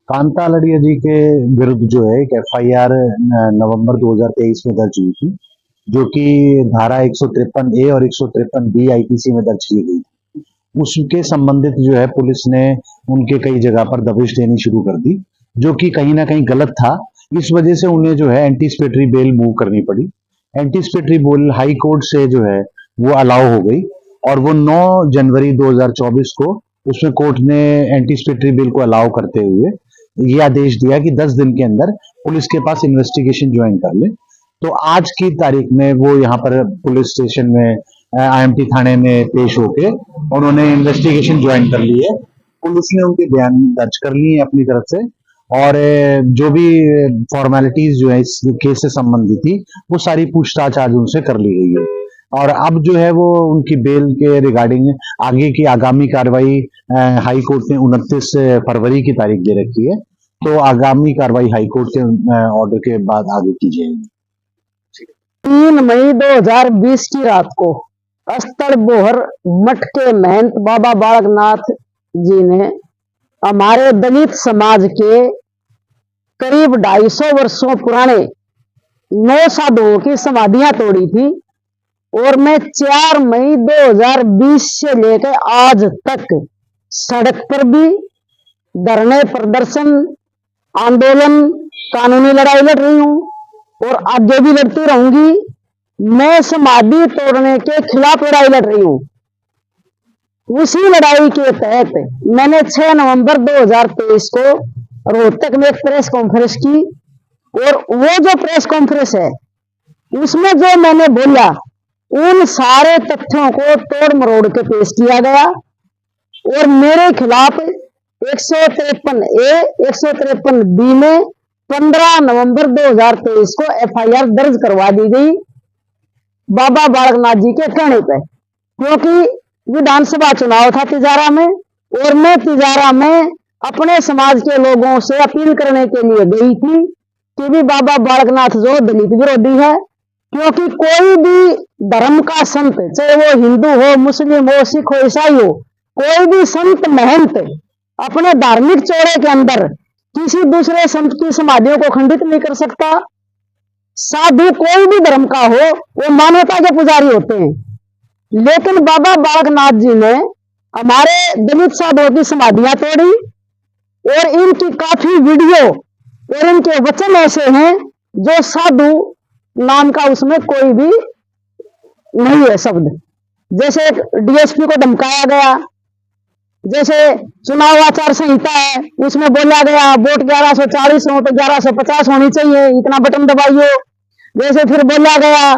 कांता लड़िया जी के विरुद्ध जो है एक एफआईआर नवंबर 2023 में दर्ज हुई थी, जो कि धारा 153 ए और 153 बी आईपीसी में दर्ज की गई थी। उसके संबंधित जो है पुलिस ने उनके कई जगह पर दबिश देनी शुरू कर दी, जो कि कहीं ना कहीं गलत था। इस वजह से उन्हें जो है एंटीसिपेटरी बेल मूव करनी पड़ी। एंटीसिपेटरी बेल हाई कोर्ट से जो है वो अलाउ हो गई और वो 9 जनवरी 2024 को उसमें कोर्ट ने एंटीसिपेटरी बेल को अलाउ करते हुए ये आदेश दिया कि 10 दिन के अंदर पुलिस के पास इन्वेस्टिगेशन ज्वाइन कर ले। तो आज की तारीख में वो यहाँ पर पुलिस स्टेशन में आईएमटी थाने में पेश होके उन्होंने इन्वेस्टिगेशन ज्वाइन कर ली है। पुलिस ने उनके बयान दर्ज कर लिए अपनी तरफ से और जो भी फॉर्मेलिटीज जो है इस केस से संबंधित थी वो सारी पूछताछ आज उनसे कर ली गई है। और अब जो है वो उनकी बेल के रिगार्डिंग आगे की आगामी कार्रवाई हाई कोर्ट ने 29 फरवरी की तारीख दे रखी है। तो आगामी कार्रवाई हाई कोर्ट के ऑर्डर के बाद आगे की जाएगी। 3 मई 2020 की रात को अस्तर बोहर मठ के महंत बाबा बालकनाथ जी ने हमारे दलित समाज के करीब 250 वर्षों पुराने 9 साधुओं की समाधियां तोड़ी थी। और मैं 4 मई 2020 से लेकर आज तक सड़क पर भी धरने, प्रदर्शन, आंदोलन, कानूनी लड़ाई लड़ रही हूं और आगे भी लड़ती रहूंगी। मैं समाधि तोड़ने के खिलाफ लड़ाई लड़ रही हूं। उसी लड़ाई के तहत मैंने 6 नवंबर 2023 को रोहतक में एक प्रेस कॉन्फ्रेंस की और वो जो प्रेस कॉन्फ्रेंस है उसमें जो मैंने बोला उन सारे तथ्यों को तोड़ मरोड़ के पेश किया गया और मेरे खिलाफ 153 ए 153 बी में 15 नवंबर 2023 को एफआईआर दर्ज करवा दी गई बाबा बालकनाथ जी के कहने पर, क्योंकि विधानसभा चुनाव था तिजारा में और मैं तिजारा में अपने समाज के लोगों से अपील करने के लिए गई थी कि भी बाबा बालकनाथ जो दलित विरोधी है, क्योंकि कोई भी धर्म का संत, चाहे वो हिंदू हो, मुस्लिम हो, सिख हो, ईसाई हो, कोई भी संत महंत अपने धार्मिक चौड़े के अंदर किसी दूसरे संत की समाधियों को खंडित नहीं कर सकता। साधु कोई भी धर्म का हो वो मानवता के पुजारी होते हैं, लेकिन बाबा बालकनाथ जी ने हमारे दलित साधुओं की समाधियां तोड़ी और इनकी काफी वीडियो और इनके वचन ऐसे हैं जो साधु नाम का उसमें कोई भी नहीं है शब्द। जैसे डीएसपी को धमकाया गया, जैसे चुनाव आचार संहिता है उसमें बोला गया वोट 1140 हो तो 1150 होनी चाहिए, इतना बटन दबाइए। जैसे फिर बोला गया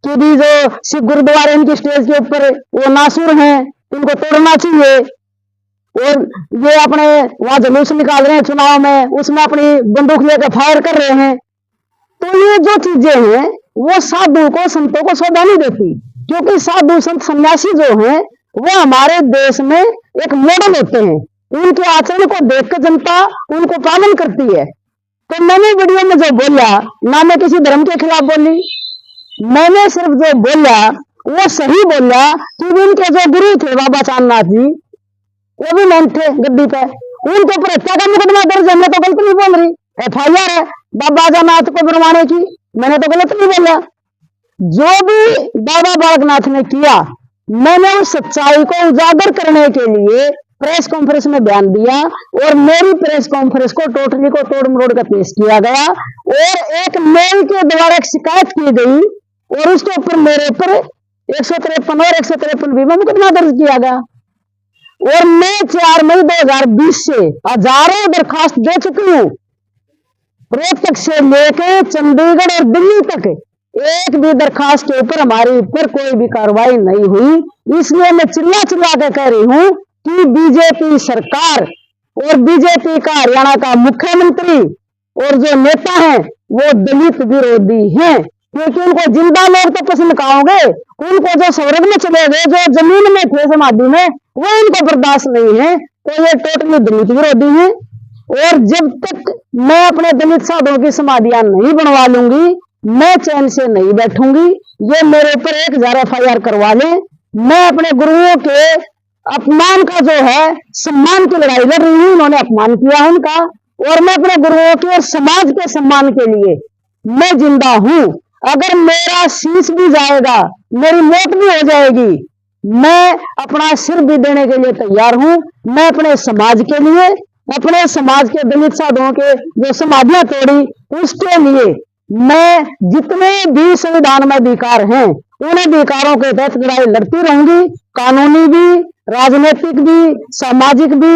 कि भी जो सिख गुरुद्वारे इनकी स्टेज के ऊपर वो नासुर हैं, इनको तोड़ना चाहिए। और ये अपने वहां जुलूस निकाल रहे हैं चुनाव में, उसमें अपनी बंदूक लेकर फायर कर रहे हैं। तो ये जो चीजें हैं वो साधु को, संतों को शोभा नहीं देती, क्योंकि साधु संत सन्यासी जो हैं वो हमारे देश में एक मॉडल होते हैं। उनके आचरण को देखकर जनता उनको पालन करती है। तो मैंने वीडियो में जो बोला ना मैं किसी धर्म के खिलाफ बोली, मैंने सिर्फ जो बोला वो सही बोला कि उनके जो गुरु थे बाबा चांदनाथ जी वो भी मैन थे गद्दी पे, उनके ऊपर हत्या का मुकदमा दर्ज है। मैं तो गलत नहीं बोल रही, एफआईआर है बाबा चांदनाथ को बनवाने की, मैंने तो गलत नहीं बोला। जो भी बाबा बालकनाथ ने किया मैंने उस सच्चाई को उजागर करने के लिए प्रेस कॉन्फ्रेंस में बयान दिया और मेरी प्रेस कॉन्फ्रेंस को टोटली को तोड़ मरोड़ कर पेश किया गया और एक मेल के द्वारा एक शिकायत की गई और उसके ऊपर मेरे ऊपर 153 और 153 बी में मुकदमा दर्ज किया गया। और मैं 4 मई 2020 से हजारों दरखास्त दे चुकी हूं, रोहतक से लेकर चंडीगढ़ और दिल्ली तक एक भी दरखास्त के ऊपर हमारे ऊपर कोई भी कार्रवाई नहीं हुई। इसलिए मैं चिल्ला चिल्ला कर कह रही हूं कि बीजेपी सरकार और बीजेपी का हरियाणा का मुख्यमंत्री और जो नेता हैं वो दलित विरोधी हैं, क्योंकि उनको जिंदा लोग तो पसंद कहोगे, उनको जो स्वर्ग में चले गए, जो जमीन में थे समाधि में, वो इनको बर्दाश्त नहीं है। तो ये टोटली दलित विरोधी हैं। और जब तक मैं अपने दलित साधुओं की समाधियां नहीं बनवा लूंगी मैं चैन से नहीं बैठूंगी। ये मेरे ऊपर 1000 एफआईआर करवा लें, मैं अपने गुरुओं के अपमान का जो है सम्मान की लड़ाई लड़ रही हूं। उन्होंने अपमान किया उनका, और मैं अपने गुरुओं के और समाज के सम्मान के लिए मैं जिंदा हूं। अगर मेरा शीश भी जाएगा, मेरी मौत भी हो जाएगी, मैं अपना सिर भी देने के लिए तैयार हूं। मैं अपने समाज के लिए, अपने समाज के दलित साधुओं के जो समाधियां तोड़ी उसके लिए मैं जितने भी संविधान में अधिकार हैं उन अधिकारों के तहत लड़ाई लड़ती रहूंगी। कानूनी भी, राजनीतिक भी, सामाजिक भी,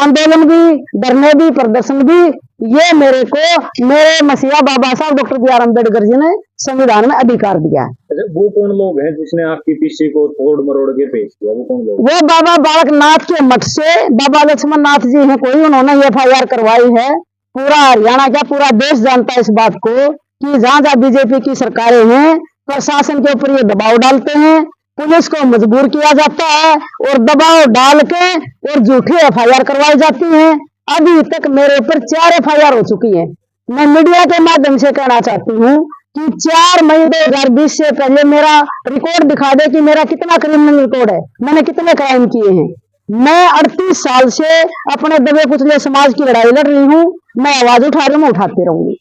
आंदोलन भी, धरने भी, प्रदर्शन भी, ये मेरे को मेरे मसीहा बाबा साहब डॉक्टर बी.आर. अम्बेडकर जी ने संविधान में अधिकार दिया है। अच्छा, वो कौन लोग हैं जिसने आपकी पीसी को तोड़ मरोड़ के पेश किया? वो कौन लोग? वो बाबा बालक नाथ के मठ से बाबा लक्ष्मण नाथ जी हैं कोई, उन्होंने FIR करवाई है। पूरा हरियाणा क्या पूरा देश जानता है इस बात को कि जहां जहां बीजेपी की सरकारें हैं प्रशासन के ऊपर ये दबाव डालते हैं, पुलिस को मजबूर किया जाता है और दबाव डाल के और झूठी FIR करवाई जाती है। अभी तक मेरे ऊपर 4 FIR हो चुकी है। मैं मीडिया के माध्यम से कहना चाहती हूँ कि 4 मई 2020 से पहले मेरा रिकॉर्ड दिखा दे कि मेरा कितना क्रिमिनल रिकॉर्ड है, मैंने कितने क्राइम किए हैं। मैं 38 साल से अपने दबे कुचले समाज की लड़ाई लड़ रही हूँ। मैं आवाज उठा रही हूँ, मैं उठाती रहूंगी।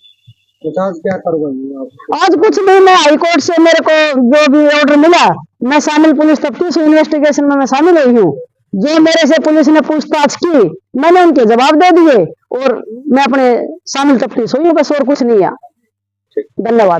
तो आज क्या करोगे आप? आज कुछ नहीं, मैं हाईकोर्ट से मेरे को जो भी ऑर्डर मिला, मैं शामिल पुलिस तफ्तीश इन्वेस्टिगेशन में मैं शामिल हुई हूँ। जो मेरे से पुलिस ने पूछताछ की मैंने उनके जवाब दे दिए और मैं अपने शामिल तफ्तीश हुई हूँ, बस और कुछ नहीं है। धन्यवाद।